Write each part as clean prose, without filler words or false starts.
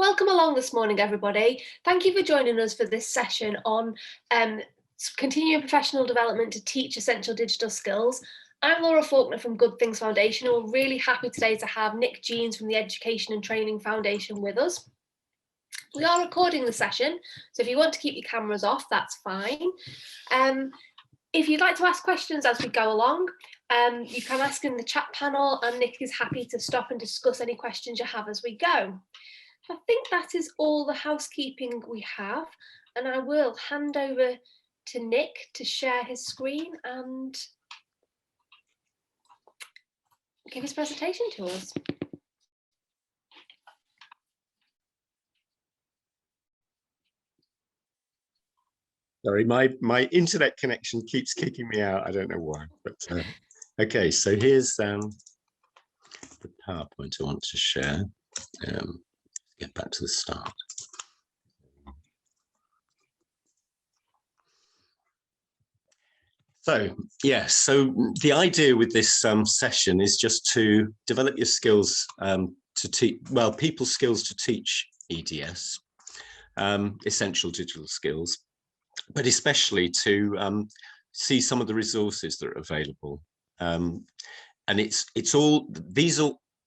Welcome along this morning, everybody. Thank you for joining us for this session on continuing professional development to teach essential digital skills. I'm Laura Faulkner from Good Things Foundation, and we're really happy today to have Nick Jeans from the Education and Training Foundation with us. We are recording the session, so if you want to keep your cameras off, that's fine. If you'd like to ask questions as we go along, you can ask in the chat panel, and Nick is happy to stop and discuss any questions you have as we go. I think that is all the housekeeping we have, and I will hand over to Nick to share his screen and give his presentation to us. Sorry, my internet connection keeps kicking me out. I don't know why, but okay. So here's the PowerPoint I want to share. Get back to the start. So yes, so the idea with this session is just to develop your skills to teach, well, people's skills to teach EDS, essential digital skills, but especially to see some of the resources that are available. And these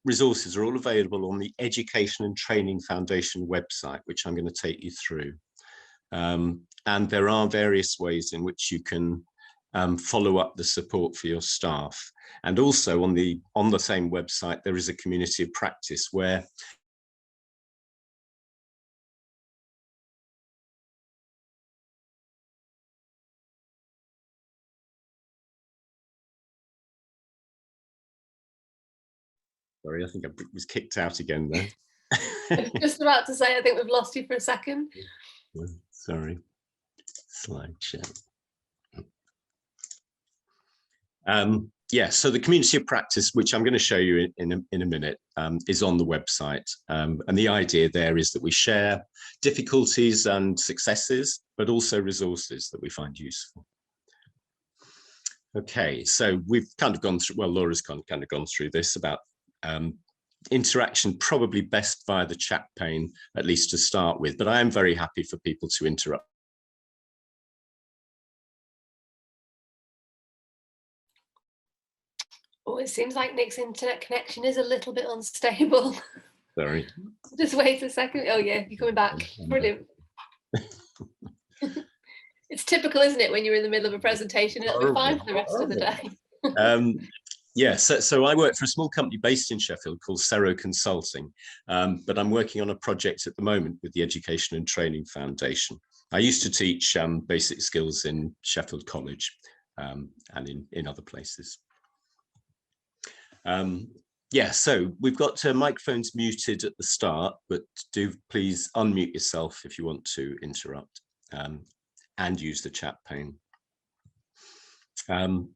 resources are all available on the Education and Training Foundation website, which I'm going to take you through. And there are various ways in which you can follow up the support for your staff. And also on the same website, there is a community of practice where sorry, I think I was kicked out again there. Just about to say, I think we've lost you for a second. Sorry, slideshow. Yeah, so the community of practice, which I'm going to show you in a minute, is on the website. And the idea there is that we share difficulties and successes, but also resources that we find useful. Okay, so we've kind of gone through, well, Laura's kind of gone through this about interaction, probably best via the chat pane, at least to start with, but I am very happy for people to interrupt. Oh, it seems like Nick's internet connection is a little bit unstable. Sorry. Just wait a second. Oh yeah, you're coming back. Brilliant. It's typical, isn't it, when you're in the middle of a presentation? It'll be fine for the rest of the day. Yeah, so I work for a small company based in Sheffield called Cero Consulting, but I'm working on a project at the moment with the Education and Training Foundation. I used to teach basic skills in Sheffield College and in other places. Yeah, so we've got microphones muted at the start, but do please unmute yourself if you want to interrupt and use the chat pane.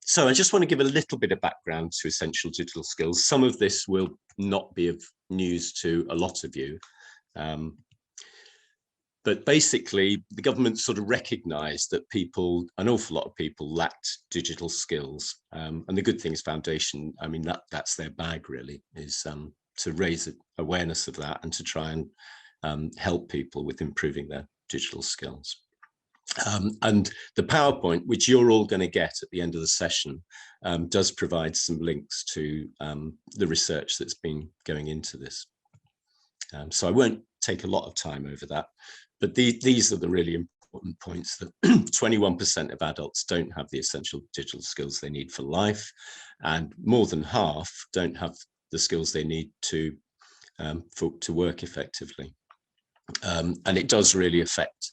So I just want to give a little bit of background to essential digital skills. Some of this will not be of news to a lot of you. But basically, the government sort of recognised that an awful lot of people lacked digital skills. And the Good Things Foundation, I mean, that's their bag really, is to raise awareness of that and to try and help people with improving their digital skills. And the PowerPoint, which you're all going to get at the end of the session, does provide some links to the research that's been going into this. So I won't take a lot of time over that, but these are the really important points, that 21% of adults don't have the essential digital skills they need for life, and more than half don't have the skills they need to work effectively. And it does really affect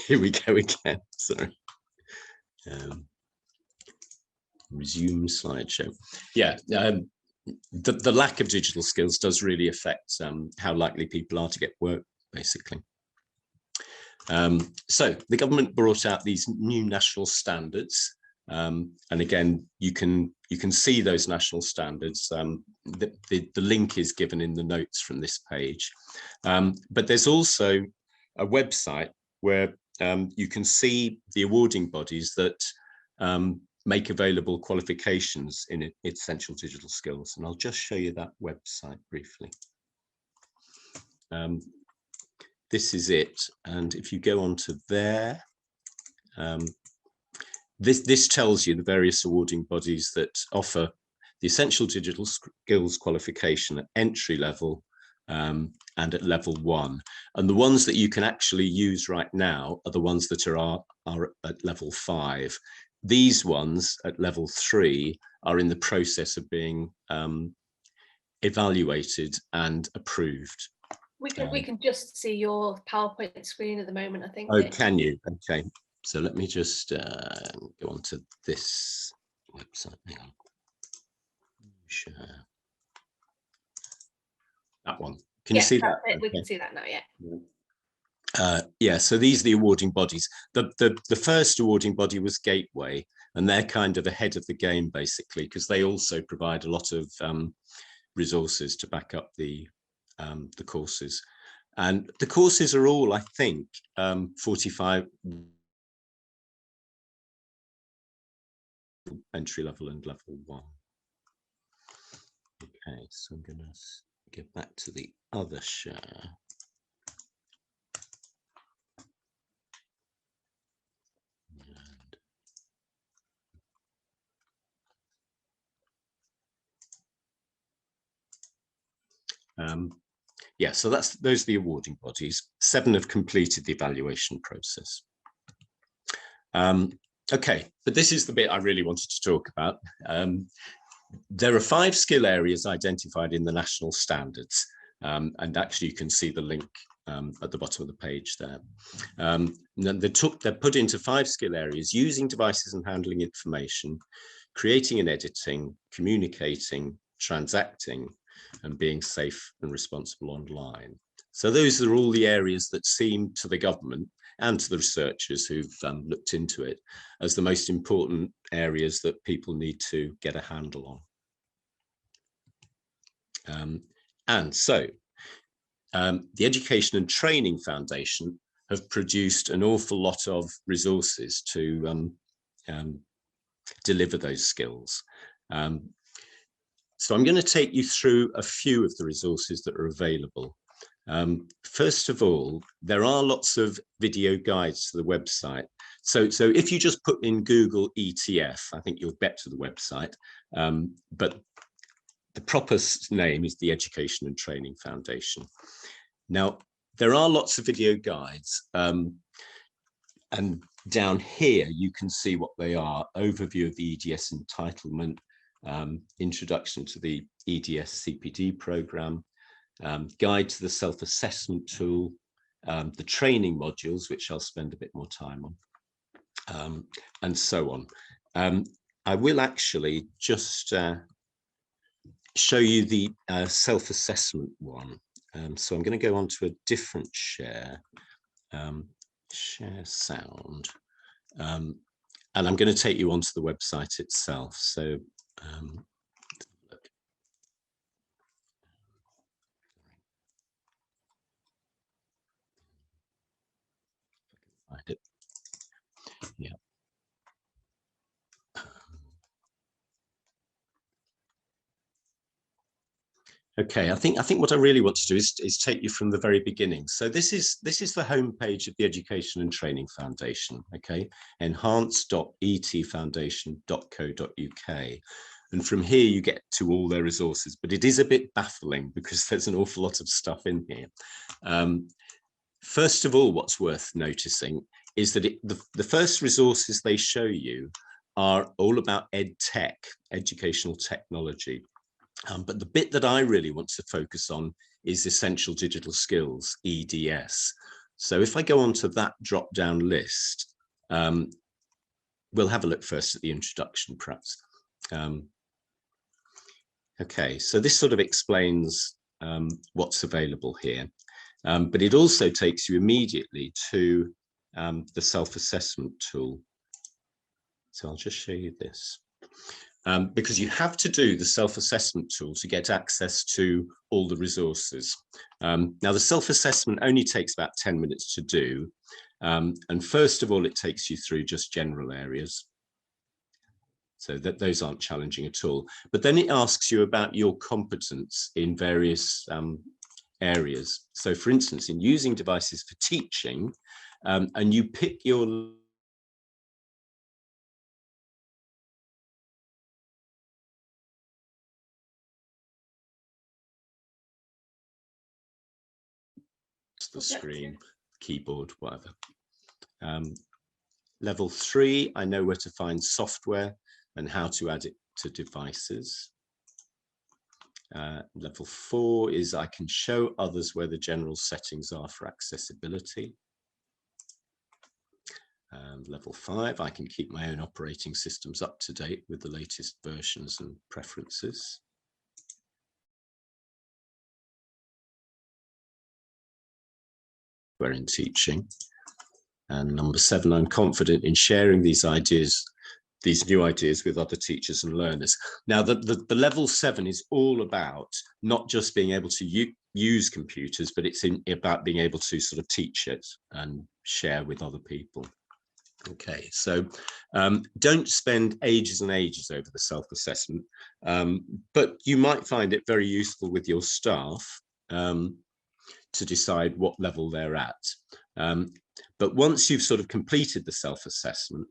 here we go again, sorry. Resume slideshow. Yeah, the lack of digital skills does really affect how likely people are to get work, basically. So the government brought out these new national standards, and again, you can see those national standards. The link is given in the notes from this page, but there's also a website where you can see the awarding bodies that make available qualifications in essential digital skills. And I'll just show you that website briefly. This is it. And if you go on to there, this tells you the various awarding bodies that offer the essential digital skills qualification at entry level and at level 1. And the ones that you can actually use right now are the ones that are at level 5. These ones at level 3 are in the process of being evaluated and approved. We can just see your PowerPoint screen at the moment, I think. Oh, can you? Okay. So let me just go on to this website. Hang on. Share. That one. Can you see that? Okay. We can see that now, yeah. Yeah, so these are the awarding bodies. The first awarding body was Gateway, and they're kind of ahead of the game, basically, because they also provide a lot of resources to back up the courses. And the courses are all, I think, 45 entry level and level 1. Okay, so I'm going to get back to the other share. Yeah, so those are the awarding bodies. 7 have completed the evaluation process. Okay, but this is the bit I really wanted to talk about. There are 5 skill areas identified in the national standards, and actually you can see the link at the bottom of the page there. They're put into 5 skill areas: using devices and handling information, creating and editing, communicating, transacting, and being safe and responsible online. So those are all the areas that seem to the government and to the researchers who've looked into it as the most important areas that people need to get a handle on. And so the Education and Training Foundation have produced an awful lot of resources to deliver those skills. So I'm going to take you through a few of the resources that are available. First of all, there are lots of video guides to the website. So if you just put in Google ETF, I think you'll get to the website. But the proper name is the Education and Training Foundation. Now, there are lots of video guides. And down here, you can see what they are: overview of the EDS entitlement, introduction to the EDS CPD program, guide to the self-assessment tool, the training modules, which I'll spend a bit more time on, and so on. I will actually just show you the self-assessment one. So I'm going to go on to a different share, share sound, and I'm going to take you onto the website itself. So find it. Yeah. Okay, I think what I really want to do is take you from the very beginning. So this is the homepage of the Education and Training Foundation. Okay, enhance.etfoundation.co.uk, and from here you get to all their resources. But it is a bit baffling because there's an awful lot of stuff in here. First of all, what's worth noticing is that the first resources they show you are all about EdTech, educational technology. But the bit that I really want to focus on is essential digital skills, EDS. So if I go on to that drop-down list, we'll have a look first at the introduction, perhaps. Okay, so this sort of explains what's available here, but it also takes you immediately to the self-assessment tool. So I'll just show you this. Because you have to do the self-assessment tool to get access to all the resources. Now, the self-assessment only takes about 10 minutes to do. And first of all, it takes you through just general areas. So that those aren't challenging at all. But then it asks you about your competence in various areas. So for instance, in using devices for teaching, and you pick your the screen, keyboard, whatever. Level 3, I know where to find software and how to add it to devices. Level 4 is I can show others where the general settings are for accessibility. Level 5, I can keep my own operating systems up to date with the latest versions and preferences. We're in teaching. And number 7, I'm confident in sharing these ideas, these new ideas with other teachers and learners. Now, the level 7 is all about not just being able to use computers, but it's about being able to sort of teach it and share with other people. Okay, so don't spend ages and ages over the self-assessment, but you might find it very useful with your staff to decide what level they're at. But once you've sort of completed the self-assessment,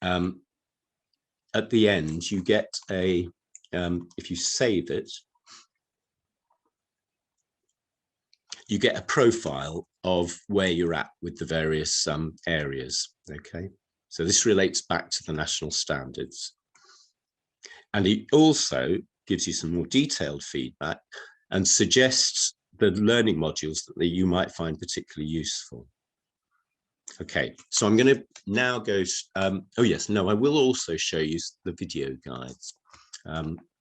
at the end, you get a, if you save it, you get a profile of where you're at with the various areas, okay? So this relates back to the national standards. And it also gives you some more detailed feedback and suggests the learning modules that you might find particularly useful. Okay, so I'm going to now go, oh yes, no, I will also show you the video guides.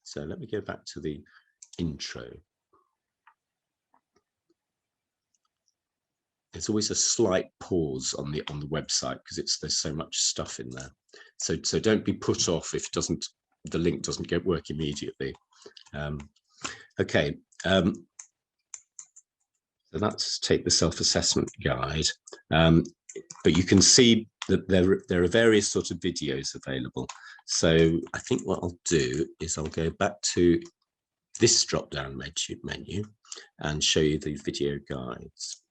So let me go back to the intro. There's always a slight pause on the website because there's so much stuff in there. So don't be put off if the link doesn't work immediately. Okay, so let's take the self-assessment guide. But you can see that there are various sort of videos available. So I think what I'll do is I'll go back to this drop-down menu and show you the video guides.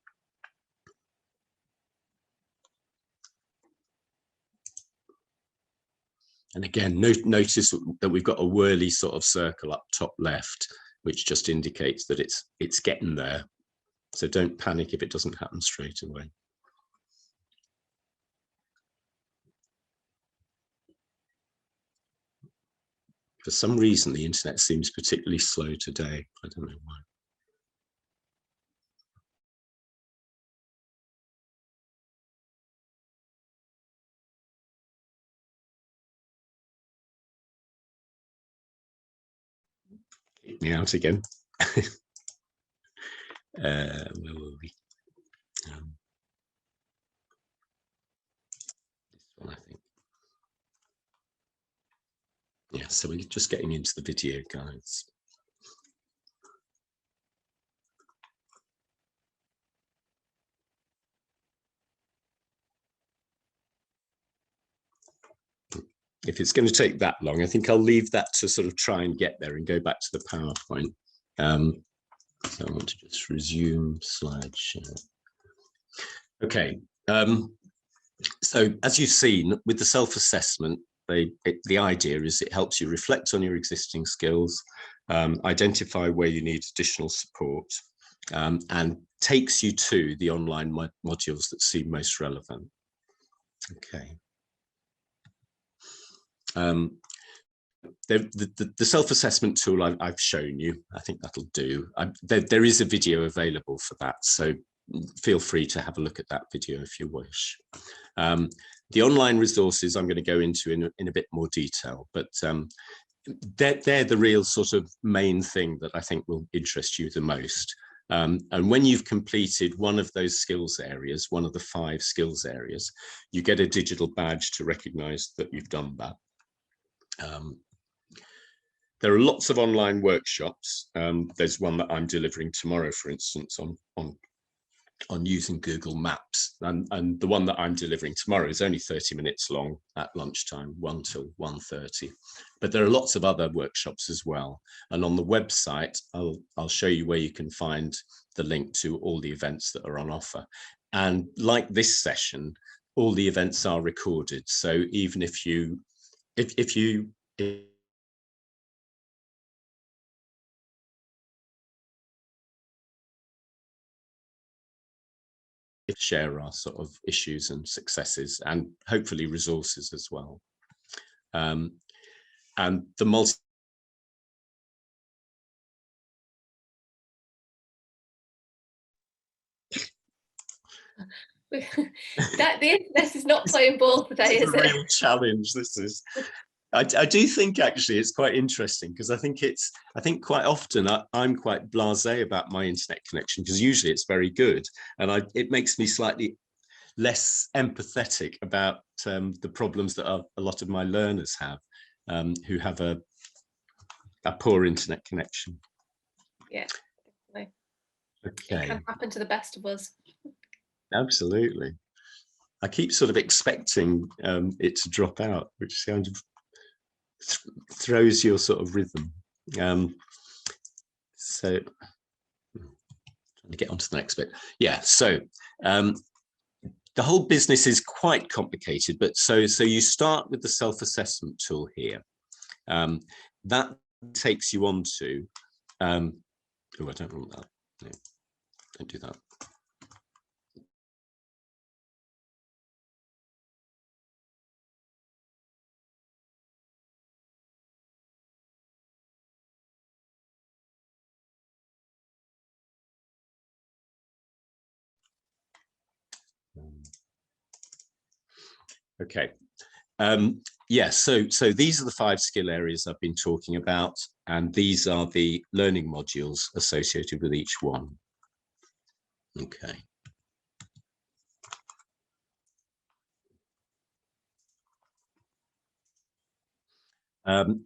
And again, notice that we've got a whirly sort of circle up top left, which just indicates that it's getting there. So don't panic if it doesn't happen straight away. For some reason, the internet seems particularly slow today. I don't know why. Keep me out again. Where were we? This one, I think. Yeah, so we're just getting into the video guides. If it's going to take that long, I think I'll leave that to sort of try and get there and go back to the PowerPoint. So I want to just resume slideshow. Okay, so as you've seen with the self-assessment, the idea is it helps you reflect on your existing skills, identify where you need additional support, and takes you to the online modules that seem most relevant. Okay. The self-assessment tool I've shown you, I think that'll do. There is a video available for that, so feel free to have a look at that video if you wish. The online resources I'm going to go into in a bit more detail, but they're the real sort of main thing that I think will interest you the most. And when you've completed one of those skills areas, one of the 5 skills areas, you get a digital badge to recognize that you've done that. There are lots of online workshops. There's one that I'm delivering tomorrow, for instance, on using Google Maps, and the one that I'm delivering tomorrow is only 30 minutes long at lunchtime, 1 till 1:30. But there are lots of other workshops as well, and on the website I'll show you where you can find the link to all the events that are on offer. And like this session, all the events are recorded, so even if you share our sort of issues and successes, and hopefully resources as well. And the multi that the internet is not playing ball today, is a it? real challenge. This is. I do think actually it's quite interesting, because I think quite often I'm quite blasé about my internet connection, because usually it's very good, and it makes me slightly less empathetic about the problems that a lot of my learners have, who have a poor internet connection. Yeah, definitely. Okay. It can happen to the best of us. Absolutely. I keep sort of expecting it to drop out, which kind of throws your sort of rhythm. So trying to get on to the next bit. Yeah, so the whole business is quite complicated, but so you start with the self-assessment tool here. That takes you on to, oh, I don't want that. No, don't do that. Okay. Yeah, so these are the 5 skill areas I've been talking about, and these are the learning modules associated with each one. Okay.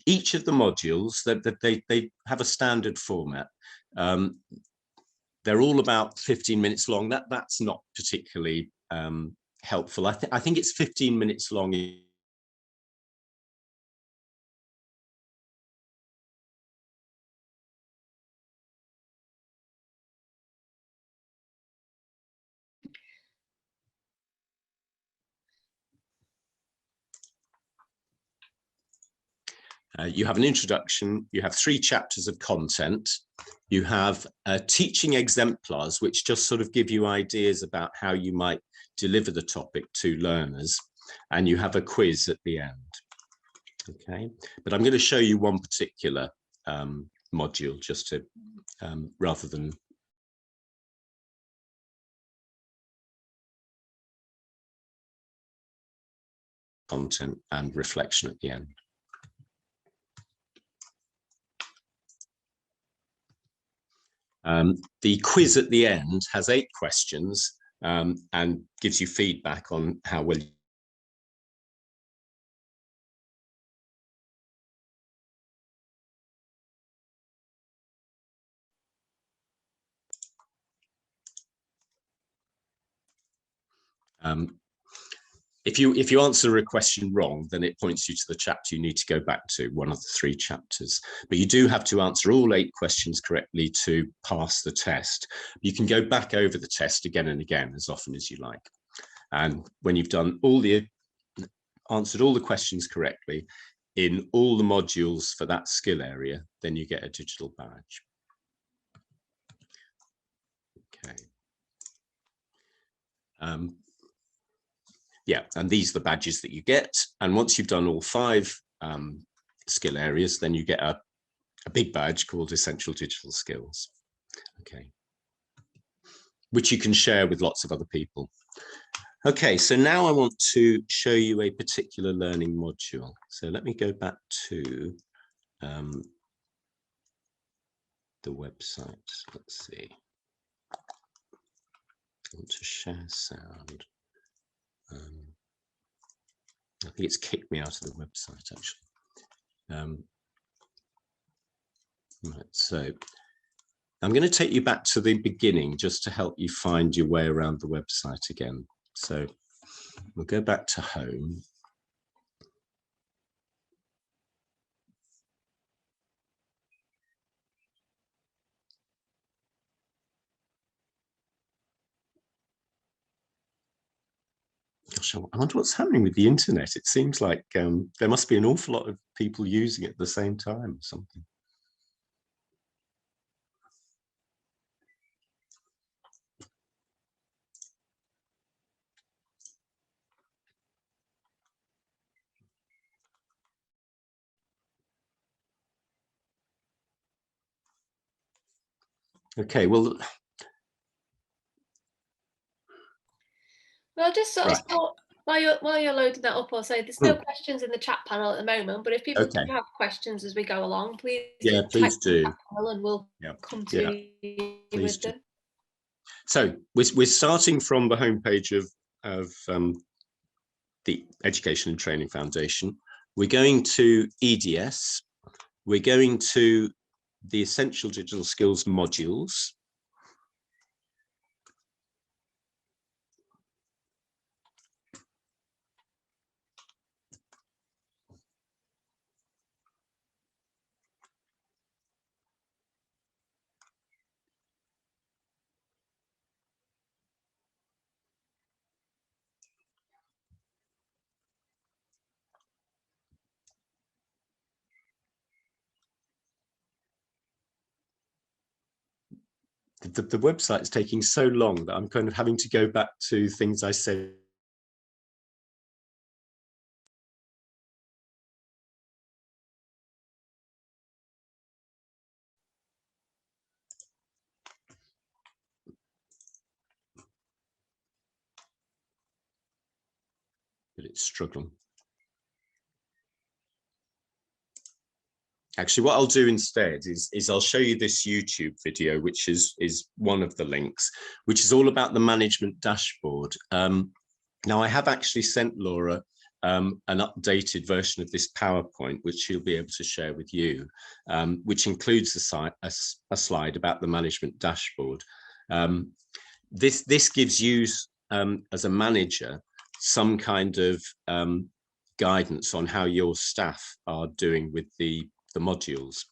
Each of the modules, they have a standard format. They're all about 15 minutes long. That's not particularly helpful. I think it's 15 minutes long. You have an introduction, you have 3 chapters of content, you have teaching exemplars, which just sort of give you ideas about how you might deliver the topic to learners, and you have a quiz at the end. Okay, but I'm going to show you one particular module just to, rather than content and reflection at the end. The quiz at the end has 8 questions and gives you feedback on how well if you answer a question wrong, then it points you to the chapter you need to go back to, one of the 3 chapters. But you do have to answer all 8 questions correctly to pass the test. You can go back over the test again and again as often as you like. And when you've done answered all the questions correctly in all the modules for that skill area, then you get a digital badge. Okay. Yeah, and these are the badges that you get. And once you've done all 5 skill areas, then you get a big badge called Essential Digital Skills. Okay, which you can share with lots of other people. Okay, so now I want to show you a particular learning module. So let me go back to the website. Let's see. I want to share sound. I think it's kicked me out of the website, actually. Right, so I'm going to take you back to the beginning just to help you find your way around the website again. So we'll go back to home. Gosh, I wonder what's happening with the internet. It seems like there must be an awful lot of people using it at the same time or something. Okay, well, just sort of thought, while you're loading that up, I'll say there's no questions in the chat panel at the moment, but if people do have questions as we go along, please please do. Chat panel and we'll come to you with them. So we're starting from the homepage of the Education and Training Foundation. We're going to EDS. We're going to the Essential Digital Skills modules. The website's taking so long that I'm kind of having to go back to things I said. But it's struggling. Actually, what I'll do instead is I'll show you this YouTube video, which is one of the links, which is all about the management dashboard. Now, I have actually sent Laura an updated version of this PowerPoint, which she'll be able to share with you, which includes a slide about the management dashboard. This gives you, as a manager, some kind of guidance on how your staff are doing with the modules.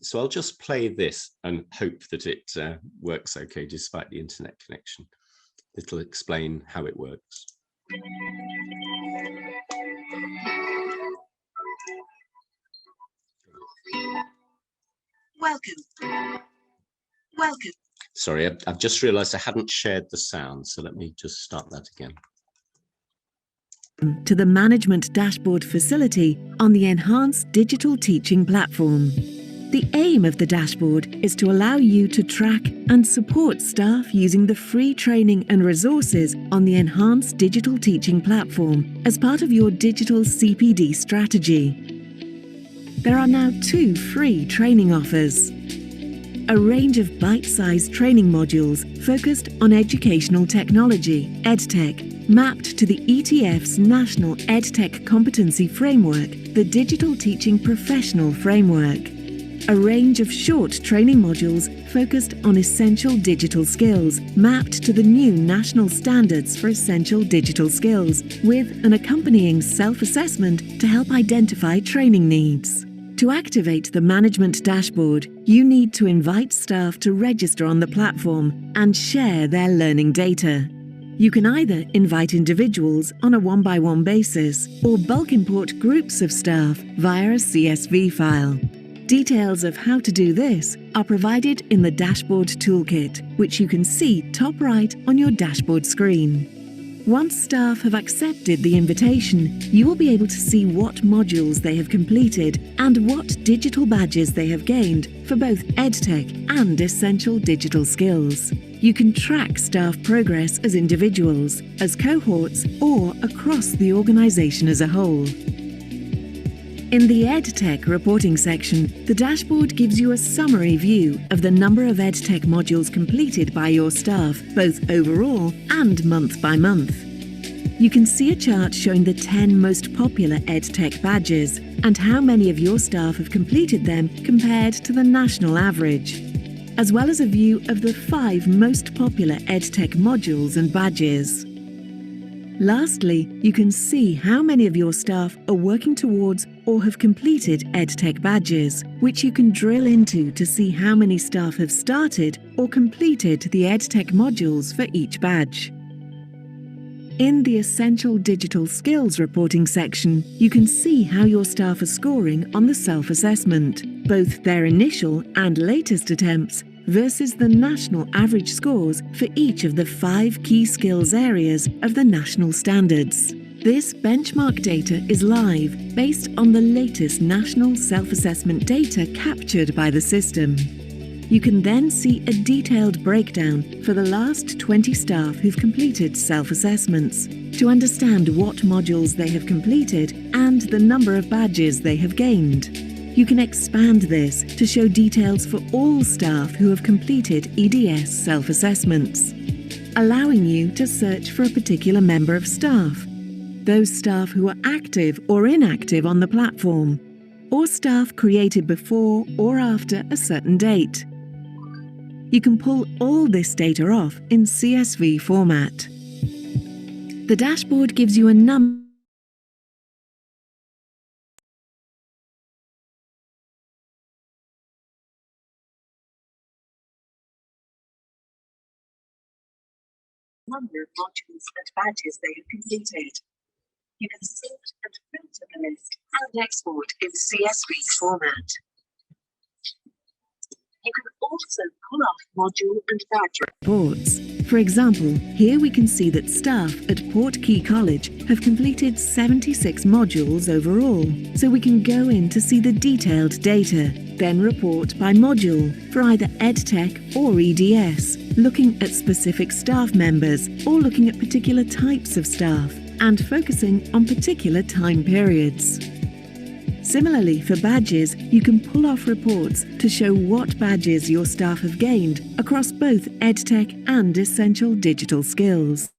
So I'll just play this and hope that it works okay despite the internet connection. It'll explain how it works. Welcome. Sorry, I've just realized I hadn't shared the sound, so let me just start that again. To the Management Dashboard facility on the Enhanced Digital Teaching Platform. The aim of the dashboard is to allow you to track and support staff using the free training and resources on the Enhanced Digital Teaching Platform as part of your digital CPD strategy. There are now 2 free training offers. A range of bite-sized training modules focused on educational technology, EdTech, mapped to the ETF's National EdTech Competency Framework, the Digital Teaching Professional Framework. A range of short training modules focused on essential digital skills, mapped to the new national standards for essential digital skills, with an accompanying self-assessment to help identify training needs. To activate the management dashboard, you need to invite staff to register on the platform and share their learning data. You can either invite individuals on a one-by-one basis or bulk import groups of staff via a CSV file. Details of how to do this are provided in the Dashboard Toolkit, which you can see top right on your dashboard screen. Once staff have accepted the invitation, you will be able to see what modules they have completed and what digital badges they have gained for both EdTech and essential digital skills. You can track staff progress as individuals, as cohorts, or across the organisation as a whole. In the EdTech reporting section, the dashboard gives you a summary view of the number of EdTech modules completed by your staff, both overall and month by month. You can see a chart showing the 10 most popular EdTech badges and how many of your staff have completed them compared to the national average. as well as a view of the 5 most popular EdTech modules and badges. Lastly, you can see how many of your staff are working towards or have completed EdTech badges, which you can drill into to see how many staff have started or completed the EdTech modules for each badge. In the Essential Digital Skills reporting section, you can see how your staff are scoring on the self-assessment, both their initial and latest attempts versus the national average scores for each of the 5 key skills areas of the national standards. This benchmark data is live based on the latest national self-assessment data captured by the system. You can then see a detailed breakdown for the last 20 staff who've completed self-assessments to understand what modules they have completed and the number of badges they have gained. You can expand this to show details for all staff who have completed EDS self-assessments, allowing you to search for a particular member of staff, those staff who are active or inactive on the platform, or staff created before or after a certain date. You can pull all this data off in CSV format. The dashboard gives you a number of modules and badges they have completed. You can sort and filter the list and export in CSV format. You can also pull off module and badge reports. For example, here we can see that staff at Portkey College have completed 76 modules overall, so we can go in to see the detailed data, then report by module for either EdTech or EDS, looking at specific staff members or looking at particular types of staff, and focusing on particular time periods. Similarly, for badges, you can pull off reports to show what badges your staff have gained across both EdTech and Essential Digital Skills.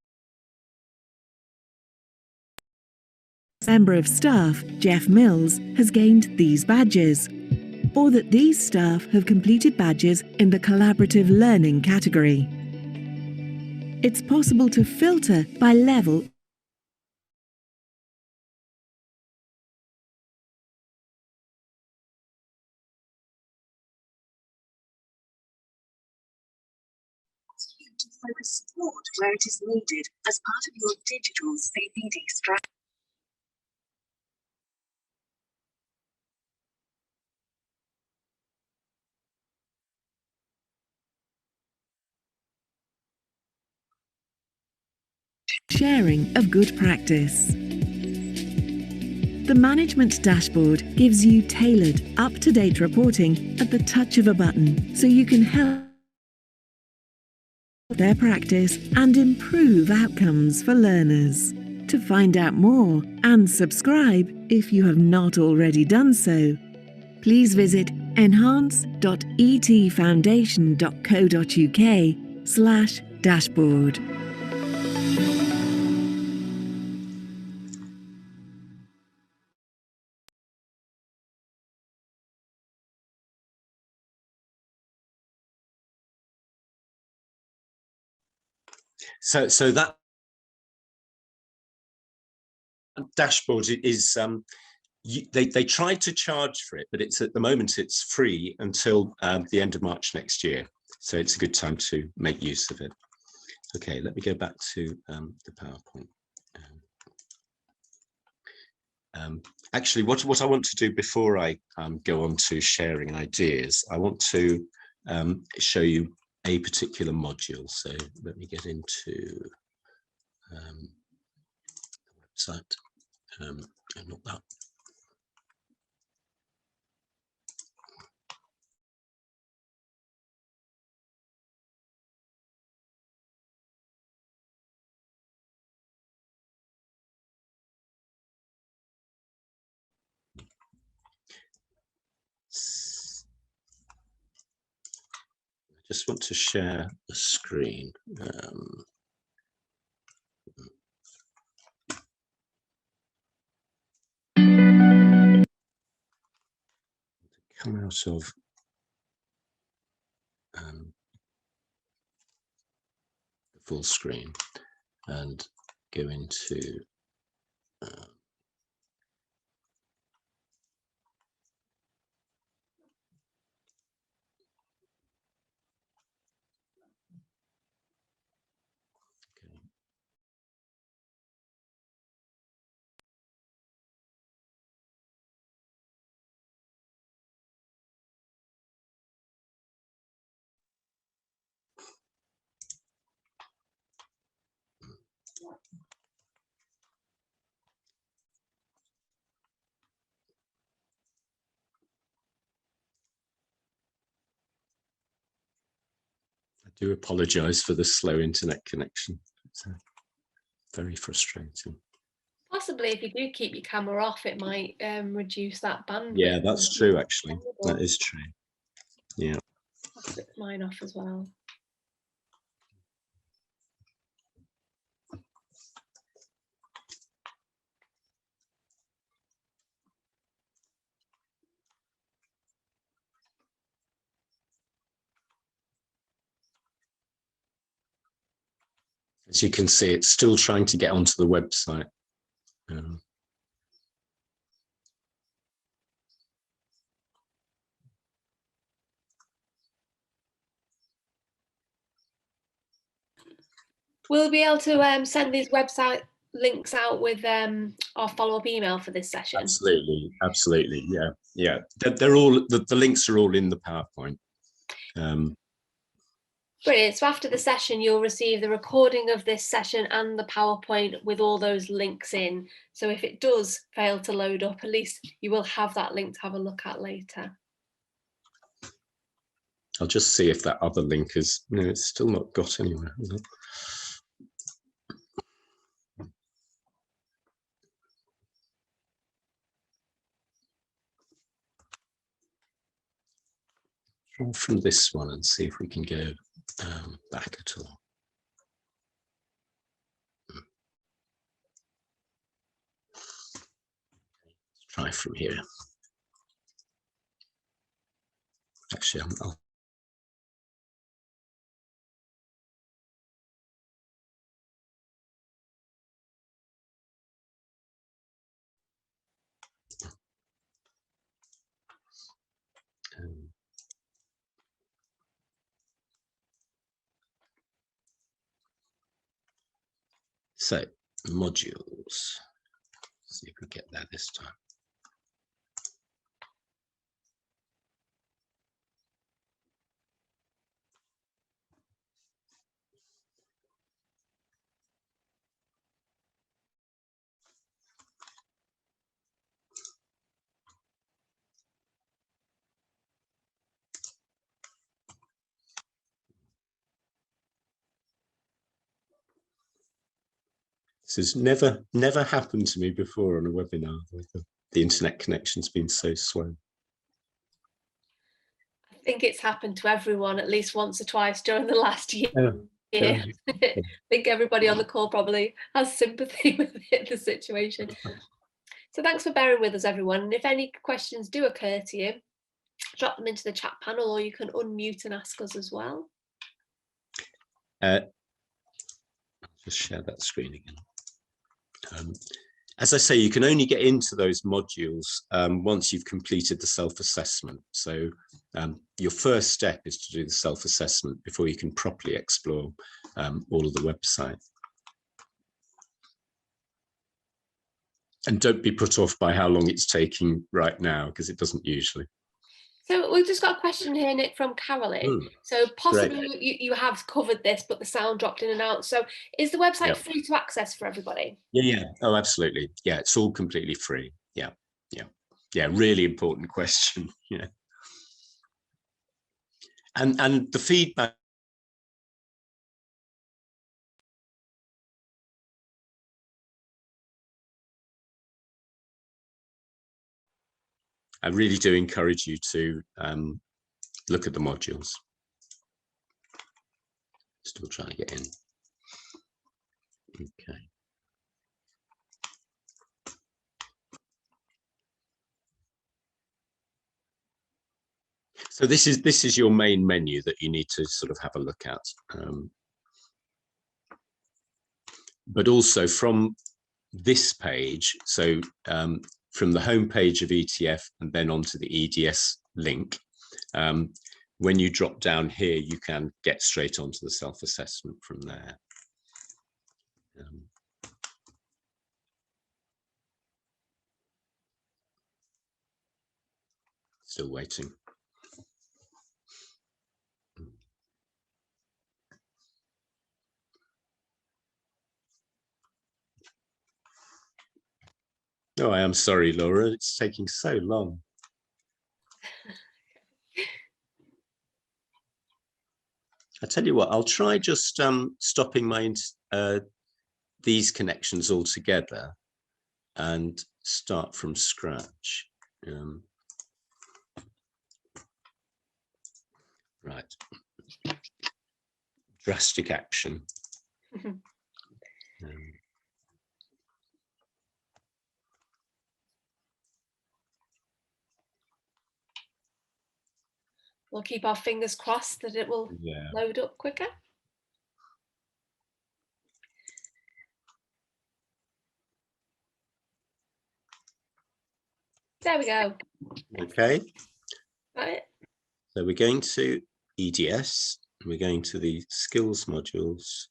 Member of staff, Jeff Mills, has gained these badges, or that these staff have completed badges in the Collaborative Learning category. It's possible to filter by level to focus support where it is needed as part of your digital CPD strategy. Sharing of good practice. The management dashboard gives you tailored, up-to-date reporting at the touch of a button, so you can help their practice and improve outcomes for learners. To find out more and subscribe if you have not already done so, please visit enhance.etfoundation.co.uk/dashboard. So that dashboard is they tried to charge for it, but it's at the moment it's free until the end of March next year. So it's a good time to make use of it. Okay, let me go back to the PowerPoint. Actually, what I want to do before I go on to sharing ideas, I want to show you a particular module. So let me get into the website. Not that. I just want to share the screen. Come out of the full screen and go into I do apologise for the slow internet connection. It's very frustrating. Possibly if you do keep your camera off, it might reduce that bandwidth. Yeah, that's true, actually. That is true. Yeah. I'll switch mine off as well. As you can see, it's still trying to get onto the website. We'll be able to send these website links out with our follow-up email for this session. Absolutely, absolutely, yeah, yeah. They're all the links are all in the PowerPoint. Brilliant. So after the session, you'll receive the recording of this session and the PowerPoint with all those links in. So if it does fail to load up, at least you will have that link to have a look at later. I'll just see if that other link is, no, it's still not got anywhere, has it? Try from this one and see if we can go back at all. Let's try from here. Actually, I'll so modules. See if we get that this time. This has never happened to me before on a webinar. The internet connection's been so slow. I think it's happened to everyone at least once or twice during the last year. Yeah. I think everybody on the call probably has sympathy with the situation. So thanks for bearing with us, everyone. And if any questions do occur to you, drop them into the chat panel, or you can unmute and ask us as well. I'll just share that screen again. As I say, you can only get into those modules once you've completed the self-assessment. So your first step is to do the self-assessment before you can properly explore all of the website. And don't be put off by how long it's taking right now, because it doesn't usually. So we've just got a question here, Nick, from Caroline. So possibly you have covered this, but the sound dropped in and out. So is the website free to access for everybody? Yeah. Oh, absolutely. Yeah, it's all completely free. Yeah. Really important question. Yeah. And the feedback. I really do encourage you to look at the modules. Still trying to get in. Okay. So this is your main menu that you need to sort of have a look at. But also from this page, so from the home page of ETF and then onto the EDS link, when you drop down here, you can get straight onto the self-assessment from there. Still waiting. Oh, I am sorry, Laura, it's taking so long. I tell you what, I'll try just stopping my these connections altogether and start from scratch. Right. Drastic action. We'll keep our fingers crossed that it will load up quicker. There we go. Okay. Right. So we're going to EDS. We're going to the skills modules.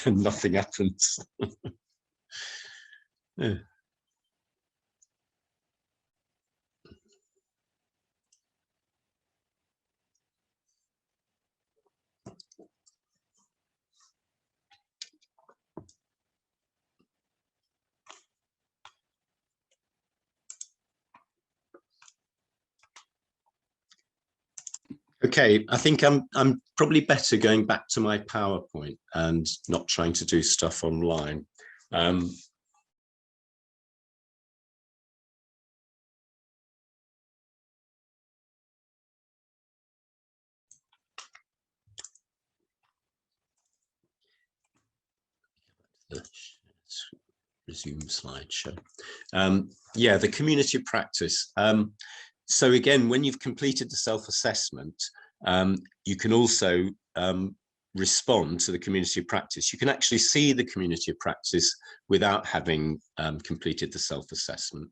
And nothing happens. Yeah. Okay, I think I'm probably better going back to my PowerPoint and not trying to do stuff online. Resume slideshow. Yeah, the community of practice. So again, when you've completed the self-assessment, you can also respond to the community of practice. You can actually see the community of practice without having completed the self-assessment.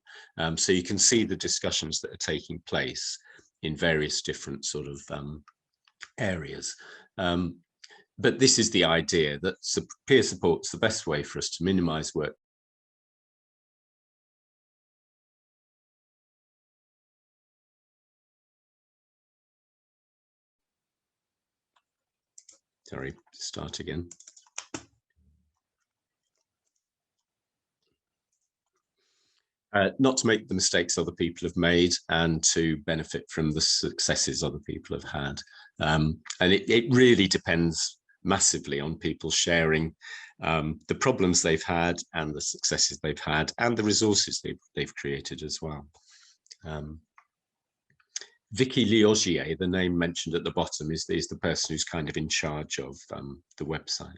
So you can see the discussions that are taking place in various different sort of areas. But this is the idea that peer support's the best way for us to minimize work. Sorry, start again. Not to make the mistakes other people have made and to benefit from the successes other people have had. And it really depends massively on people sharing the problems they've had and the successes they've had and the resources they've created as well. Vicky Liogier, the name mentioned at the bottom, is the person who's kind of in charge of the website.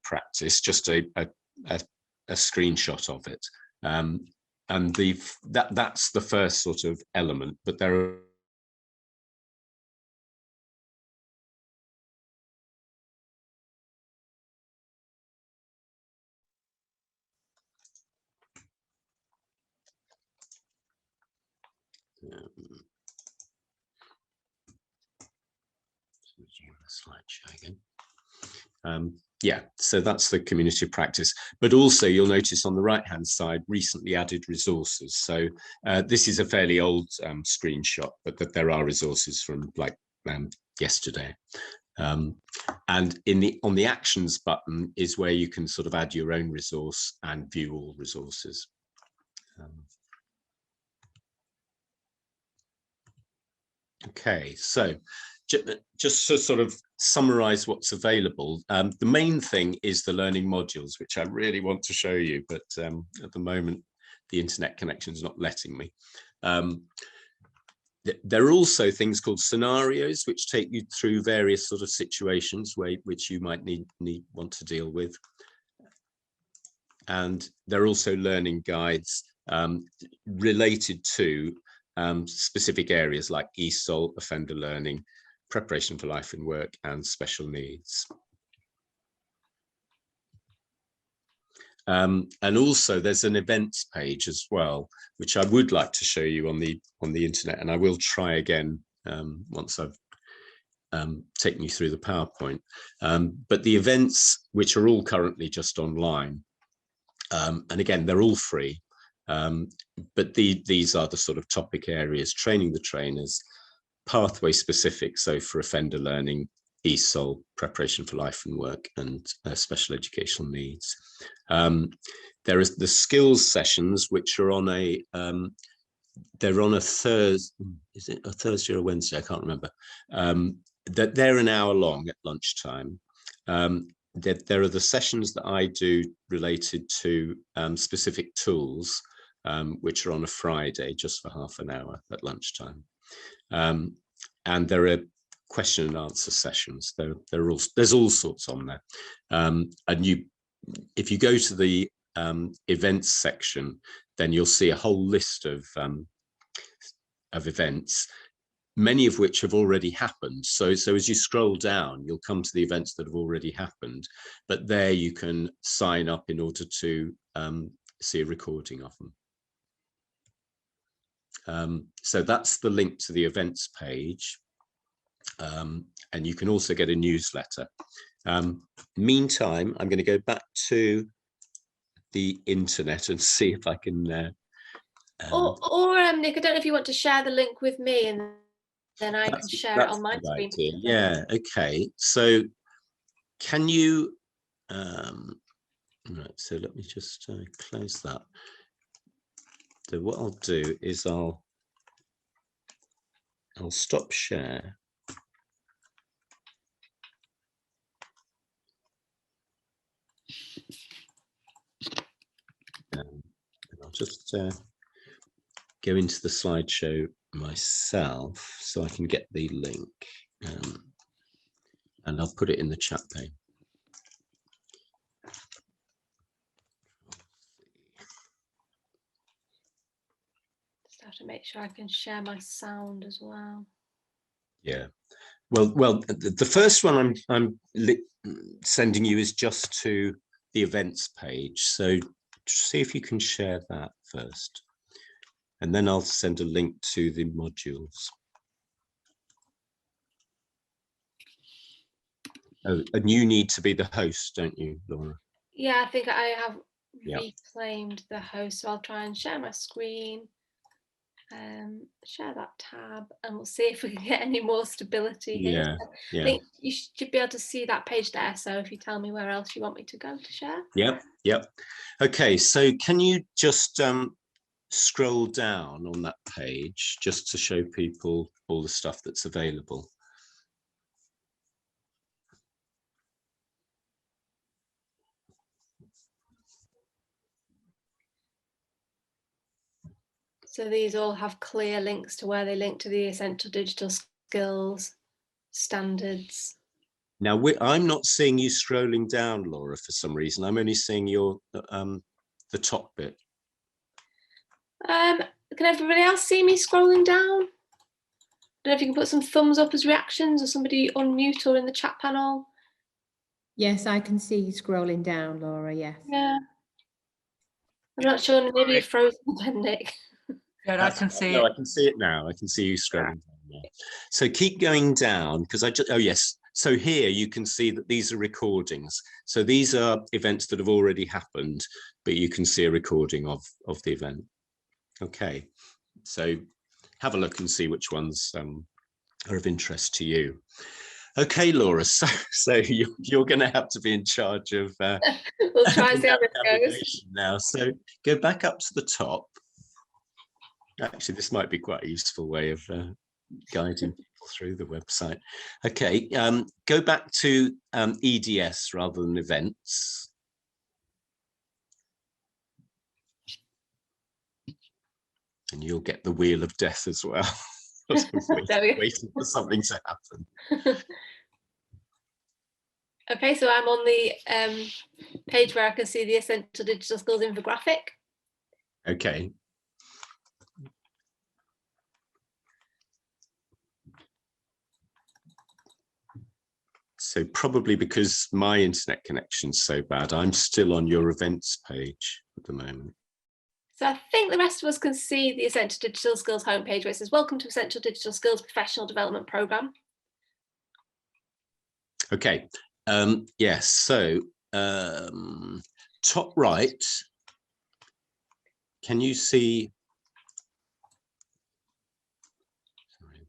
Practice, just a screenshot of it, and that's the first sort of element, but there are slideshow again. Yeah, so that's the community of practice, but also you'll notice on the right hand side recently added resources. So this is a fairly old screenshot, but that there are resources from like yesterday. And on the actions button is where you can sort of add your own resource and view all resources. Okay, so just to sort of summarize what's available. The main thing is the learning modules, which I really want to show you, but at the moment, the internet connection is not letting me. There are also things called scenarios, which take you through various sort of situations which you might want to deal with. And there are also learning guides related to specific areas like ESOL, offender learning, preparation for life and work, and special needs. And also there's an events page as well, which I would like to show you on the internet, and I will try again once I've taken you through the PowerPoint. But the events, which are all currently just online, and again, they're all free, but these are the sort of topic areas: training the trainers, pathway specific, so for offender learning, ESOL, preparation for life and work, and special educational needs. There is the skills sessions, which are on they're on a Thursday, is it a Thursday or a Wednesday? I can't remember. That they're an hour long at lunchtime. There are the sessions that I do related to specific tools, which are on a Friday, just for half an hour at lunchtime. And there are question and answer sessions. There's all sorts on there. And if you go to the events section, then you'll see a whole list of events, many of which have already happened. So as you scroll down, you'll come to the events that have already happened, but there you can sign up in order to see a recording of them. So that's the link to the events page. And you can also get a newsletter. Meantime, I'm going to go back to the internet and see if I can. Or Nick, I don't know if you want to share the link with me, and then I can share it on my screen. Idea. Yeah. Okay. So, can you? Right. So let me just close that. So what I'll do is I'll stop share. And I'll just go into the slideshow myself so I can get the link, and I'll put it in the chat pane. Just have to make sure I can share my sound as well. Yeah. Well, the first one I'm sending you is just to the events page. So see if you can share that first, and then I'll send a link to the modules. Oh, and you need to be the host, don't you, Laura? Yeah, I think I have reclaimed the host, so I'll try and share my screen, share that tab, and we'll see if we can get any more stability here. Yeah. I think you should be able to see that page there, so if you tell me where else you want me to go to share. Yep. Okay, so can you just scroll down on that page just to show people all the stuff that's available? So these all have clear links to where they link to the essential digital skills standards. Now, I'm not seeing you scrolling down, Laura, for some reason. I'm only seeing your the top bit. Can everybody else see me scrolling down? I don't know if you can put some thumbs up as reactions, or somebody unmute or in the chat panel. Yes, I can see you scrolling down, Laura, yes. Yeah. I'm not sure, maybe you've frozen then, Nick. Yeah, I can see No, it. I can see it now. I can see you scrolling down there. So keep going down, because oh yes. So here you can see that these are recordings. So these are events that have already happened, but you can see a recording of the event. Okay, so have a look and see which ones are of interest to you. Okay, Laura, so you're going to have to be in charge of we'll try and see how this goes now. So go back up to the top. Actually, this might be quite a useful way of guiding. people through the website. Okay, go back to EDS rather than events. And you'll get the wheel of death as well. Waiting for something to happen. Okay, so I'm on the page where I can see the Essential Digital Skills infographic. Okay. So probably because my internet connection's so bad, I'm still on your events page at the moment. So I think the rest of us can see the Essential Digital Skills homepage where it says, welcome to Essential Digital Skills Professional Development Programme. Okay, yes, so top right, can you see? Sorry.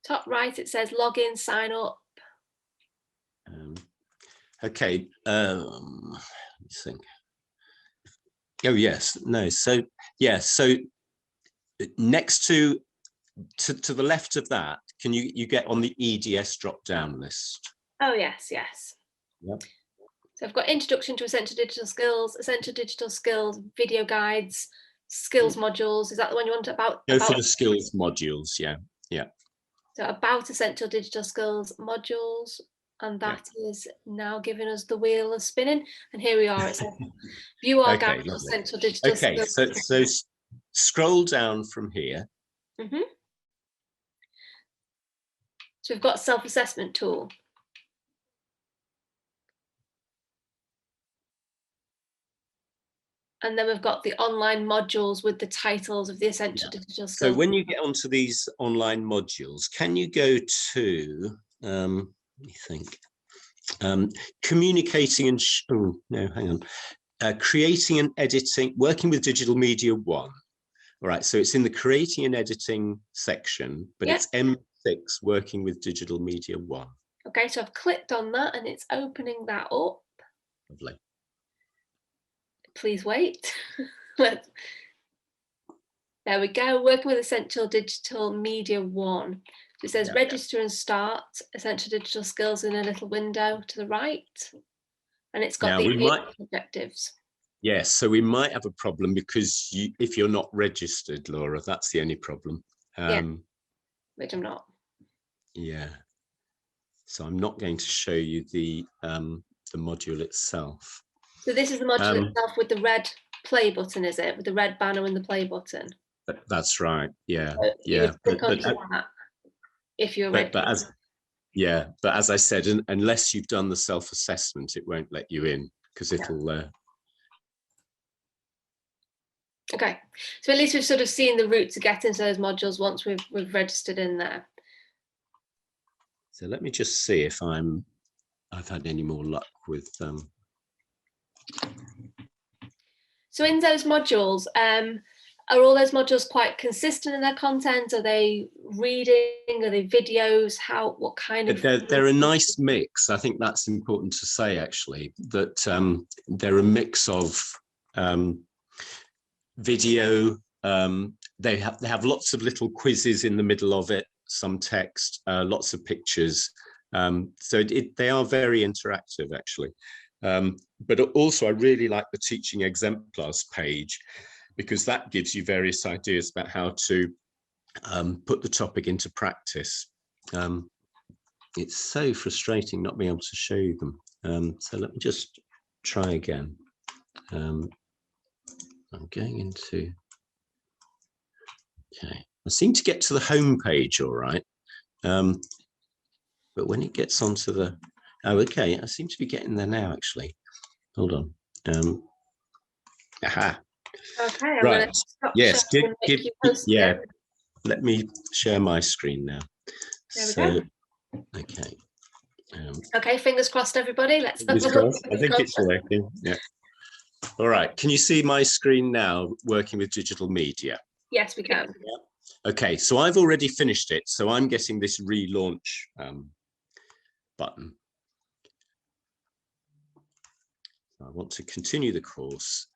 Top right, it says login, sign up. Okay, let me think. Oh yes, no, so yeah, so next to the left of that, can you get on the EDS drop-down list? Oh yes, yes. Yep. So I've got Introduction to Essential Digital Skills, video guides, skills modules. Is that the one you want about? Go for the skills modules, yeah, yeah. So about Essential Digital Skills modules, and that is now giving us the wheel of spinning. And here we are, it says view our guide to Essential Digital Skills. Okay, so scroll down from here. Mm-hmm. So we've got self-assessment tool. And then we've got the online modules with the titles of the Essential Digital Skills. So when you get onto these online modules, can you go to, let me think, communicating and, oh, no, hang on, creating and editing, working with digital media 1. All right, so it's in the creating and editing section, but it's M6, working with digital media 1. Okay, so I've clicked on that and it's opening that up. Lovely. Please wait. There we go, working with Essential Digital Media 1. So it says register and start Essential Digital Skills in a little window to the right. And it's got the objectives. Yes, so we might have a problem because if you're not registered, Laura, that's the only problem. Which I'm not. Yeah. So I'm not going to show you the module itself. So this is the module itself with the red play button, is it? With the red banner and the play button. That's right. Yeah. So yeah. Click onto that if you're ready. But as I said, unless you've done the self-assessment, it won't let you in because it'll. Okay, so at least we've sort of seen the route to get into those modules once we've registered in there. So let me just see if I've had any more luck with. So in those modules, are all those modules quite consistent in their content? Are they reading? Are they videos? What kind of? They're a nice mix. I think that's important to say, actually, that they're a mix of video. They have lots of little quizzes in the middle of it, some text, lots of pictures. So they are very interactive, actually. But also, I really like the teaching exemplars page because that gives you various ideas about how to put the topic into practice. It's so frustrating not being able to show you them. So let me just try again. I'm going into, okay. I seem to get to the home page all right. But when it gets onto the, oh, okay, I seem to be getting there now, actually. Hold on. Aha. Okay, right. Yes, let me share my screen now. There we go. Okay. Okay, fingers crossed, everybody. Let's have a look. I think it's working. Yeah. All right. Can you see my screen now working with digital media? Yes, we can. Yeah. Okay, so I've already finished it. So I'm getting this relaunch button. I want to continue the course.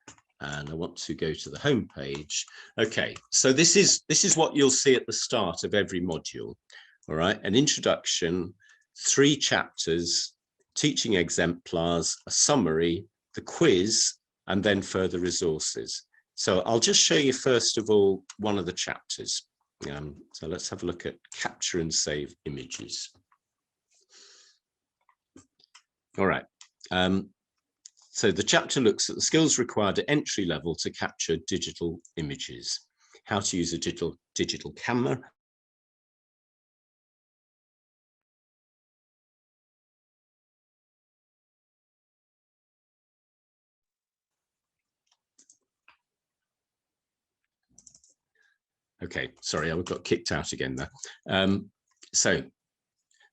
and I want to go to the home page. Okay, so this is what you'll see at the start of every module. All right, an introduction, 3 chapters, teaching exemplars, a summary, the quiz, and then further resources. So I'll just show you first of all one of the chapters. So let's have a look at capture and save images. All right. So the chapter looks at the skills required at entry level to capture digital images, how to use a digital camera. Okay, sorry, I got kicked out again there. So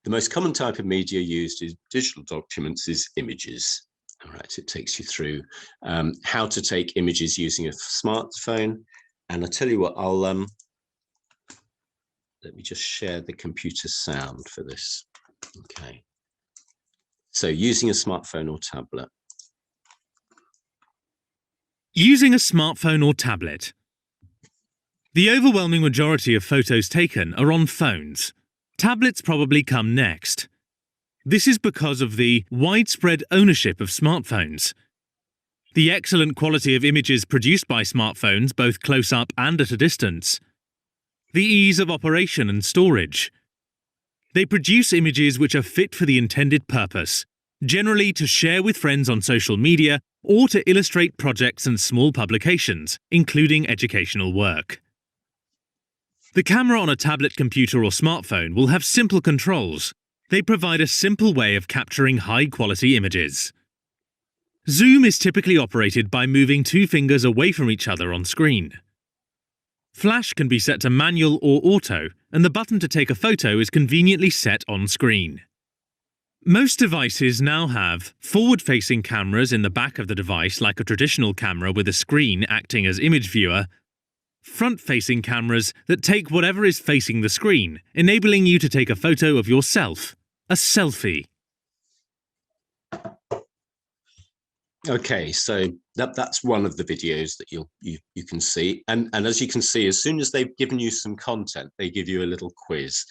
the most common type of media used in digital documents is images. All right, it takes you through how to take images using a smartphone. And I'll tell you what, let me just share the computer sound for this. Okay. So using a smartphone or tablet. Using a smartphone or tablet. The overwhelming majority of photos taken are on phones. Tablets probably come next. This is because of the widespread ownership of smartphones. The excellent quality of images produced by smartphones, both close up and at a distance. The ease of operation and storage. They produce images which are fit for the intended purpose, generally to share with friends on social media or to illustrate projects and small publications, including educational work. The camera on a tablet computer or smartphone will have simple controls. They provide a simple way of capturing high-quality images. Zoom is typically operated by moving 2 fingers away from each other on screen. Flash can be set to manual or auto, and the button to take a photo is conveniently set on screen. Most devices now have forward-facing cameras in the back of the device, like a traditional camera with a screen acting as image viewer, front-facing cameras that take whatever is facing the screen, enabling you to take a photo of yourself, a selfie. Okay, so that's one of the videos that you can see, and as you can see, as soon as they've given you some content, they give you a little quiz.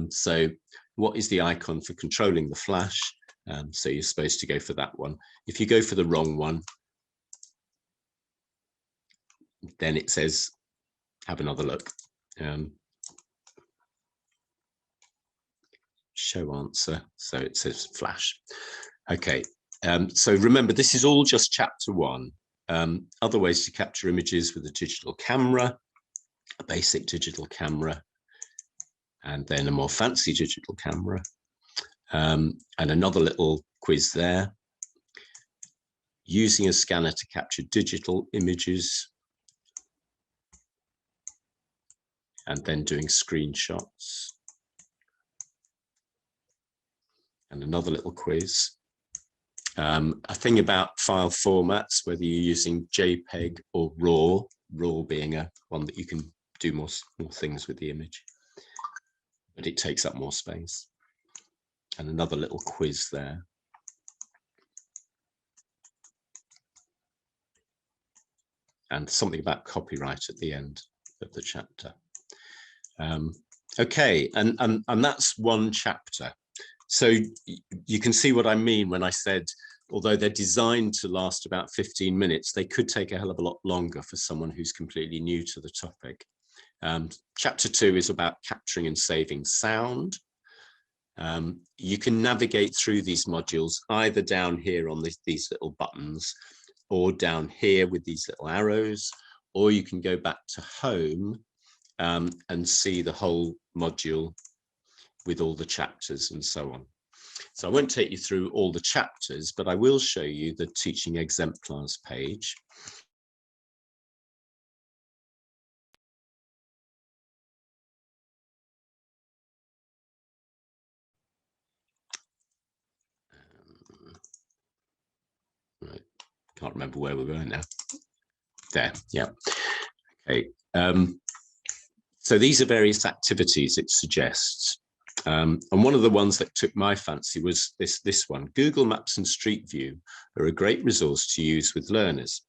So what is the icon for controlling the flash? So you're supposed to go for that one. If you go for the wrong one, then it says have another look. Show answer, so it says flash. Okay. So remember, this is all just chapter 1. Other ways to capture images with a digital camera, a basic digital camera, and then a more fancy digital camera, and another little quiz there. Using a scanner to capture digital images, and then doing screenshots, and another little quiz. A thing about file formats, whether you're using JPEG or RAW being one that you can do more things with the image, but it takes up more space. And another little quiz there. And something about copyright at the end of the chapter. Okay, and that's one chapter. So you can see what I mean when I said, although they're designed to last about 15 minutes, they could take a hell of a lot longer for someone who's completely new to the topic. Chapter 2 is about capturing and saving sound. You can navigate through these modules either down here on these little buttons, or down here with these little arrows, or you can go back to home and see the whole module with all the chapters and so on. So I won't take you through all the chapters, but I will show you the teaching exemplars page. Right, can't remember where we're going now. There, yeah. Okay. So these are various activities it suggests. And one of the ones that took my fancy was this one. Google Maps and Street View are a great resource to use with learners.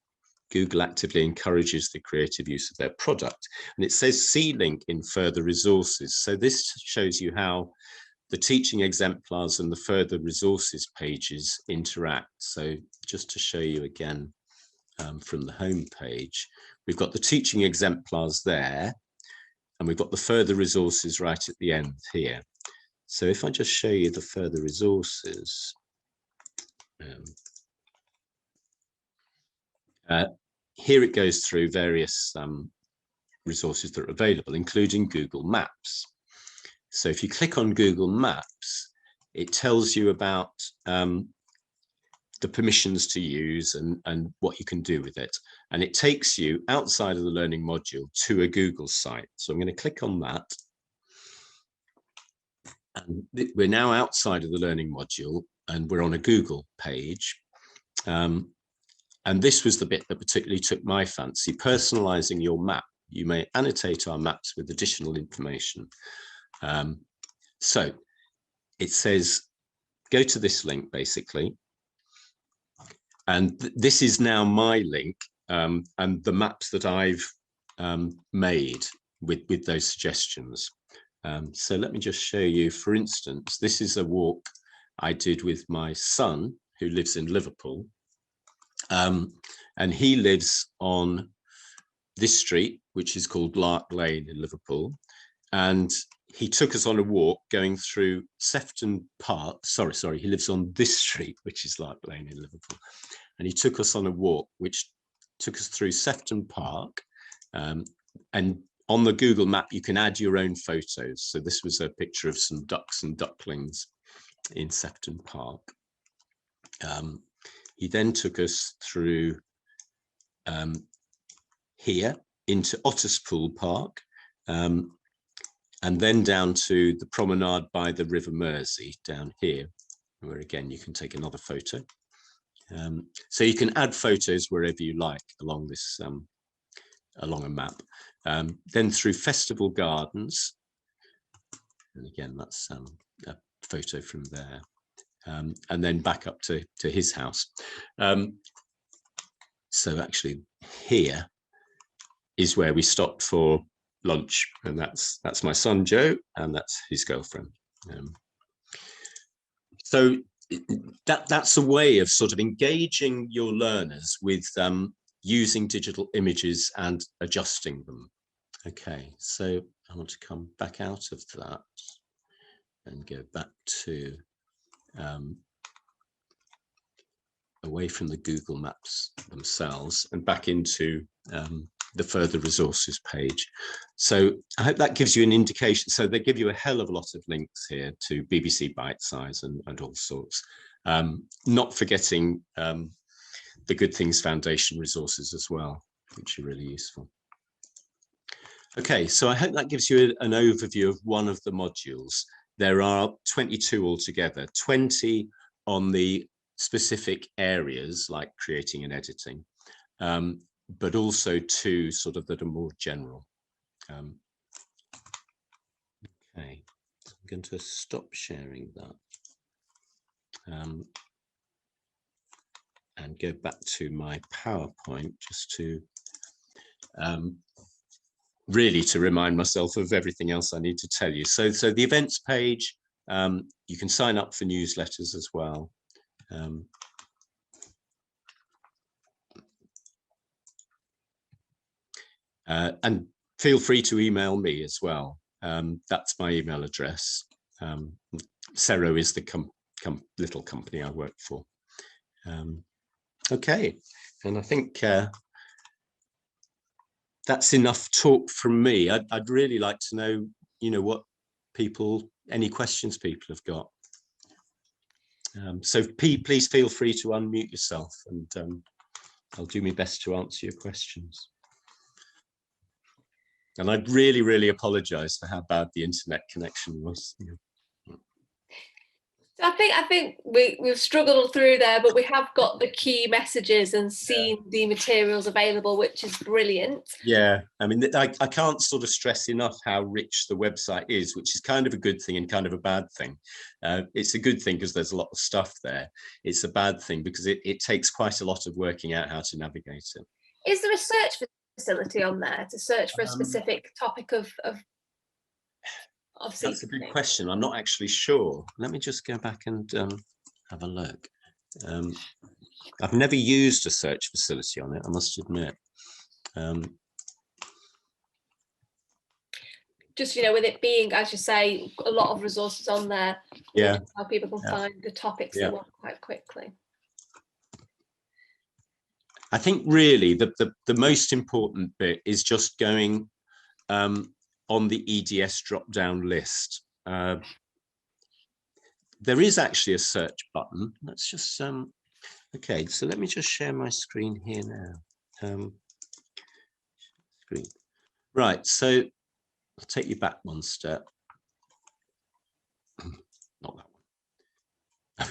Google actively encourages the creative use of their product. And it says see link in further resources. So this shows you how the teaching exemplars and the further resources pages interact. So just to show you again from the home page, we've got the teaching exemplars there, and we've got the further resources right at the end here. So if I just show you the further resources, here it goes through various resources that are available, including Google Maps. So if you click on Google Maps, it tells you about the permissions to use and what you can do with it. And it takes you outside of the learning module to a Google site. So I'm going to click on that. And we're now outside of the learning module and we're on a Google page. And this was the bit that particularly took my fancy, personalizing your map. You may annotate our maps with additional information. So it says, go to this link basically. And this is now my link and the maps that I've made with those suggestions. So let me just show you, for instance, this is a walk I did with my son who lives in Liverpool. And he lives on this street, which is called Lark Lane in Liverpool. And he took us on a walk going through Sefton Park. Sorry, he lives on this street, which is Lark Lane in Liverpool. And he took us on a walk, which took us through Sefton Park. And on the Google map, you can add your own photos. So this was a picture of some ducks and ducklings in Sefton Park. He then took us through here into Otterspool Park, and then down to the promenade by the River Mersey down here, where again you can take another photo. So you can add photos wherever you like along this along a map. Then through Festival Gardens, and again that's a photo from there. And then back up to his house. So actually here is where we stopped for lunch, and that's my son Joe, and that's his girlfriend. So that's a way of sort of engaging your learners with using digital images and adjusting them. Okay, so I want to come back out of that and go back to away from the Google Maps themselves and back into the further resources page. So I hope that gives you an indication. So they give you a hell of a lot of links here to BBC Bitesize and all sorts. Not forgetting the Good Things Foundation resources as well, which are really useful. Okay, so I hope that gives you an overview of one of the modules. There are 22 altogether, 20 on the specific areas like creating and editing, but also 2 sort of that are more general. Okay, so I'm going to stop sharing that and go back to my PowerPoint just to really to remind myself of everything else I need to tell you. So the events page, you can sign up for newsletters as well. And feel free to email me as well. That's my email address. Cero is the little company I work for. Okay, and I think that's enough talk from me. I'd really like to know, what any questions people have got. So please feel free to unmute yourself, and I'll do my best to answer your questions. And I'd really apologise for how bad the internet connection was. So I think we've struggled through there, but we have got the key messages and seen the materials available, which is brilliant. Yeah, I mean, I can't sort of stress enough how rich the website is, which is kind of a good thing and kind of a bad thing. It's a good thing because there's a lot of stuff there. It's a bad thing because it takes quite a lot of working out how to navigate it. Is there a search facility on there to search for a specific topic of That's a good sequencing? question. I'm not actually sure. Let me just go back and have a look. I've never used a search facility on it, I must admit. Just, you know, with it being, as you say, a lot of resources on there, Yeah, how people can find the topics they want quite quickly. I think really the most important bit is just going on the EDS drop-down list. There is actually a search button. Let's just okay, so let me just share my screen here now. Screen. Right, so I'll take you back one step. Not that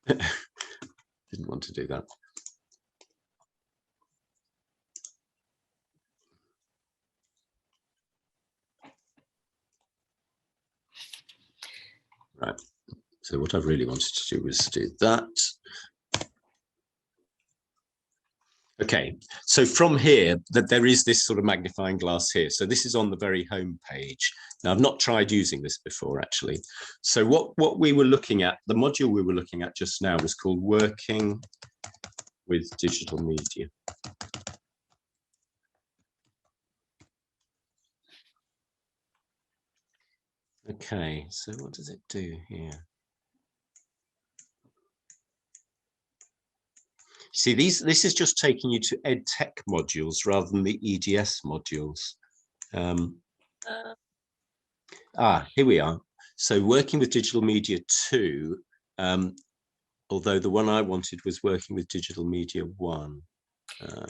one. Didn't want to do that. Right, so what I really wanted to do was do that. Okay, so from here, that there is this sort of magnifying glass here. So this is on the very home page. Now, I've not tried using this before, actually. So what we were looking at, the module we were looking at just now was called Working with Digital Media. Okay, so what does it do here? See, this is just taking you to EdTech modules rather than the EDS modules. Here we are. So Working with Digital Media 2, although the one I wanted was Working with Digital Media 1.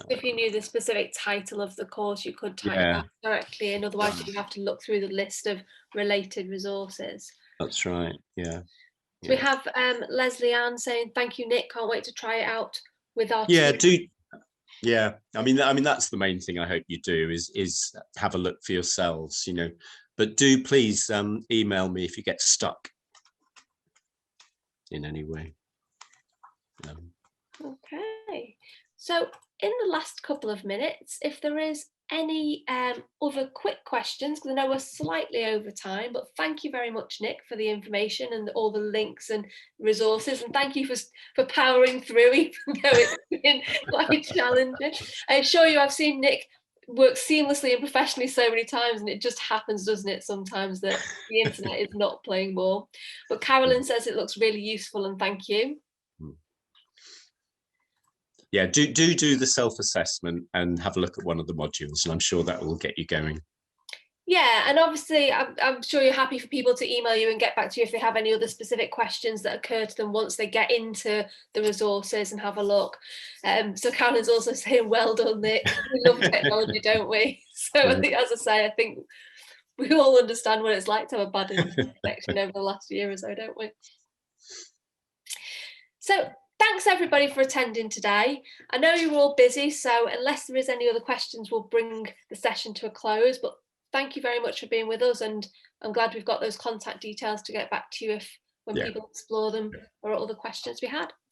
If you knew the specific title of the course, you could type that directly in, otherwise you have to look through the list of related resources. That's right, yeah. So we have Leslie Ann saying, thank you, Nick, can't wait to try it out with our team. Yeah, I mean that's the main thing I hope you do is have a look for yourselves, you know, but do please email me if you get stuck in any way. Okay, so in the last couple of minutes, if there is any other quick questions, because I know we're slightly over time, but thank you very much, Nick, for the information and all the links and resources, and thank you for powering through, even though it's been quite challenging. I assure you, I've seen Nick work seamlessly and professionally so many times, and it just happens, doesn't it, sometimes that the internet is not playing ball. But Carolyn says it looks really useful, and thank you. Yeah, do the self-assessment and have a look at one of the modules, and I'm sure that will get you going. Yeah, and obviously I'm sure you're happy for people to email you and get back to you if they have any other specific questions that occur to them once they get into the resources and have a look. So Carolyn's also saying, well done, Nick. We love technology, don't we? So I think, as I say, I think we all understand what it's like to have a bad internet connection over the last year or so, don't we? So thanks everybody for attending today. I know you're all busy, so unless there is any other questions, we'll bring the session to a close. But thank you very much for being with us, and I'm glad we've got those contact details to get back to you when people explore them or other questions we had.